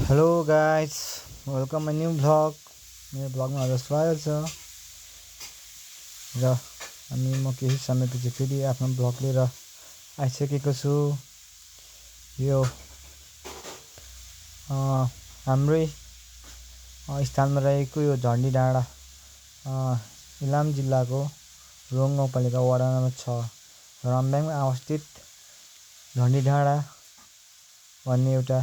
Hello guys, welcome my new vlog. मेरो भ्लगमा हजुर स्वागत छ र म केही समयपछि फेरि आफ्नो भ्लग लिएर आइसकेको छु। यो हाम्रै स्थानमा रहेको यो झन्डी डाँडा इलाम जिल्लाको रोङ गाउँपालिका वडा नम्बर 6 रम्ब्याङमा अवस्थित झन्डी डाँडा भन्ने एउटा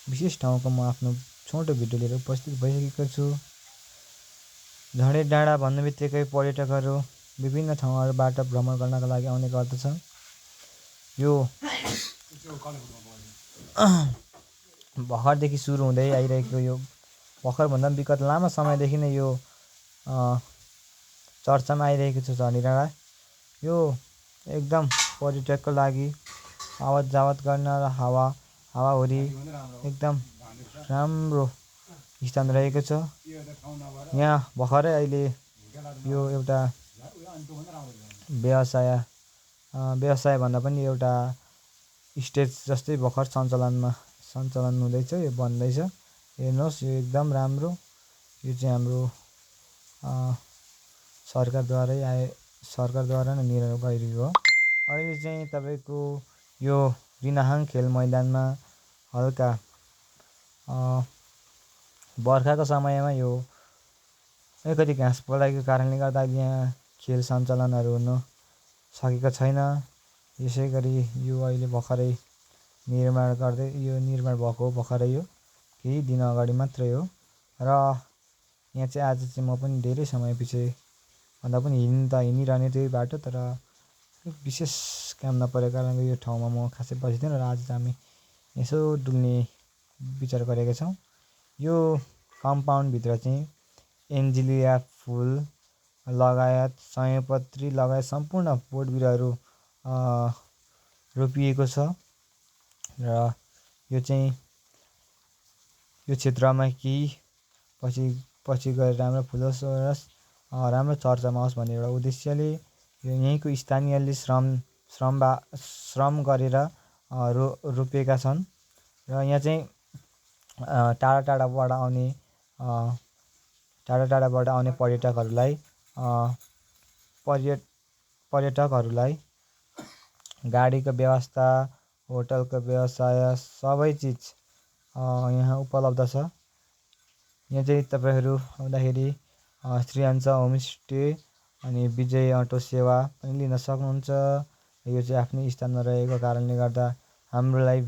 विशेष ठाउँको म आफ्नो छोटो भिडियो लिएर उपस्थित भइसकेको छु। झन्डी डाँडा भन्ने बित्तिकै पर्यटकहरू विभिन्न ठाउँहरूबाट भ्रमण गर्नका लागि आउने गर्दछन्। यो भर्खरदेखि सुरु हुँदै आइरहेको यो भर्खरभन्दा विगत लामो समयदेखि नै यो चर्चामा आइरहेको छ झन्डी डाँडा। यो एकदम पर्यटकको लागि आवत जावत गर्न र हावाहुरी एकदम राम्रो स्थान रहेको छ। यहाँ भर्खरै अहिले यो एउटा व्यवसाय भन्दा पनि एउटा स्टेज जस्तै भर्खर सञ्चालन हुँदैछ, यो बन्दैछ। हेर्नुहोस्, यो एकदम राम्रो। यो चाहिँ हाम्रो सरकारद्वारा नै निर्णय गरिएको हो। अहिले चाहिँ तपाईँको यो रिनाहाङ खेल मैदानमा हल्का बर्खाको समयमा यो अलिकति घाँस पलाएको कारणले गर्दा यहाँ खेल सञ्चालनहरू हुन सकेको छैन। यसै गरी यो अहिले भर्खरै निर्माण भएको भर्खरै यो केही दिन अगाडि मात्रै हो। र यहाँ चाहिँ आज चाहिँ म पनि धेरै समयपछि भन्दा पनि हिँडिरहने त्यही बाटो, तर विशेष काम नपरेको कारणले यो ठाउँमा म खासै बसिदिनँ र आज चाहिँ हामी यसो डुल्ने विचार गरेका छौँ। यो कम्पाउन्डभित्र चाहिँ एन्जिलिया फुल लगायत सयपत्री लगायत सम्पूर्ण बोटबिरुवाहरू रोपिएको छ र यो चाहिँ यो क्षेत्रमा केही पछि गएर राम्रो फुलोस् र राम्रो चर्चामा आओस् भन्ने एउटा उद्देश्यले यो यहीँको स्थानीयले श्रम गरेर रोपेका छन्। र यहाँ चाहिँ टाढा टाढाबाट आउने पर्यटकहरूलाई गाडीको व्यवस्था, होटलको व्यवसाय सबै चिज यहाँ उपलब्ध छ। यहाँ चाहिँ तपाईँहरू आउँदाखेरि श्रीहंस होमस्टे अनि विजय अटो सेवा पनि लिन सक्नुहुन्छ। यो चाहिँ आफ्नै स्थानमा रहेको कारणले गर्दा हाम्रोलाई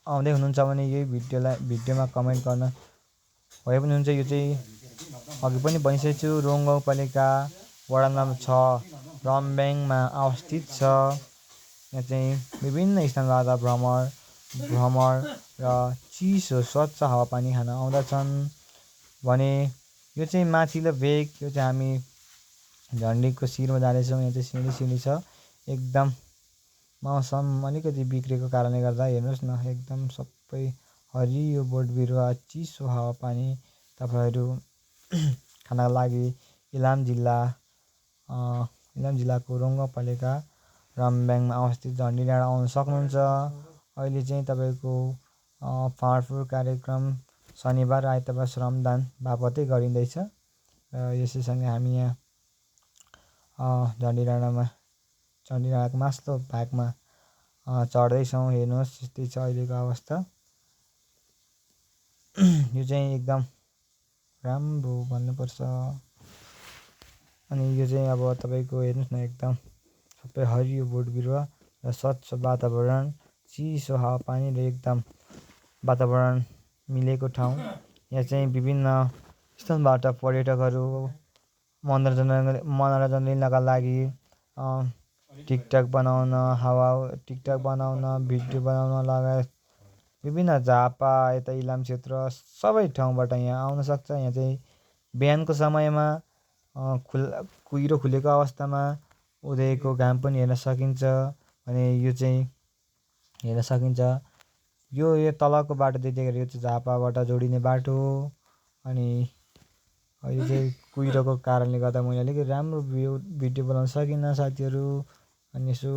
आउँदै हुनुहुन्छ भने यही भिडियोमा कमेन्ट गर्न भए पनि हुन्छ। यो चाहिँ अघि पनि भनिसकेको छु, रोङ गाउँपालिका वडा नम्बर 6 रम्ब्याङमा अवस्थित छ। यहाँ चाहिँ विभिन्न स्थानबाट भ्रमण र चिसो स्वच्छ हावापानी खान आउँदछन् भने यो चाहिँ माथिल्लो भेग, यो चाहिँ हामी झन्डीको शिरमा जाँदैछौँ। यहाँ चाहिँ सिँढी छ। एकदम मौसम अलिकति बिग्रेको कारणले गर्दा हेर्नुहोस् न, एकदम सबै हरियो बोटबिरुवा, चिसो हावापानी तपाईँहरू खानका लागि इलाम जिल्लाको रोङ गाउँपालिका रम्ब्याङमा अवस्थित झन्डी डाँडा आउन सक्नुहुन्छ। अहिले चाहिँ तपाईँको फाँडफुँड कार्यक्रम शनिबार आइतबार श्रमदान बापतै गरिँदैछ र यसैसँगै हामी यहाँ झन्डी डाँडाको माथिल्लो भागमा चढ्दैछौँ। हेर्नुहोस्, यस्तै छ अहिलेको अवस्था। यो चाहिँ एकदम राम्रो भन्नुपर्छ। अनि यो चाहिँ अब तपाईँको हेर्नुहोस् न, एकदम सबै हरियो बोटबिरुवा र स्वच्छ वातावरण, चिसो हावापानी र एकदम वातावरण मिलेको ठाउँ। यहाँ चाहिँ विभिन्न स्थानबाट पर्यटकहरू मनोरञ्जन लिनका लागि टिकटक बनाउन, भिडियो बनाउन लगायत विभिन्न झापा यता इलाम क्षेत्र सबै ठाउँबाट यहाँ आउन सक्छ। यहाँ चाहिँ बिहानको समयमा कुहिरो खुलेको अवस्थामा उदयको घाम पनि हेर्न सकिन्छ भने यो चाहिँ हेर्न सकिन्छ। यो तलको बाटो देख्दाखेरि यो चाहिँ झापाबाट जोडिने बाटो हो। अनि अहिले चाहिँ कुहिरोको कारणले गर्दा मैले अलिकति राम्रो भिडियो बनाउन सकिनँ साथीहरू। अनि यसो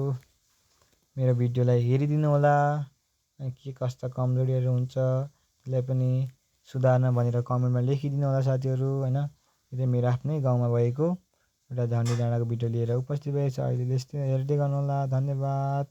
मेरो भिडियोलाई हेरिदिनु होला। के कस्ता कमजोरीहरू हुन्छ त्यसलाई पनि सुधार्न भनेर कमेन्टमा लेखिदिनु होला साथीहरू होइन। यो चाहिँ मेरो आफ्नै गाउँमा भएको एउटा झन्डी डाँडाको भिडियो लिएर उपस्थित भएको छ। अहिले त्यस्तै हेर्दै गर्नुहोला। धन्यवाद।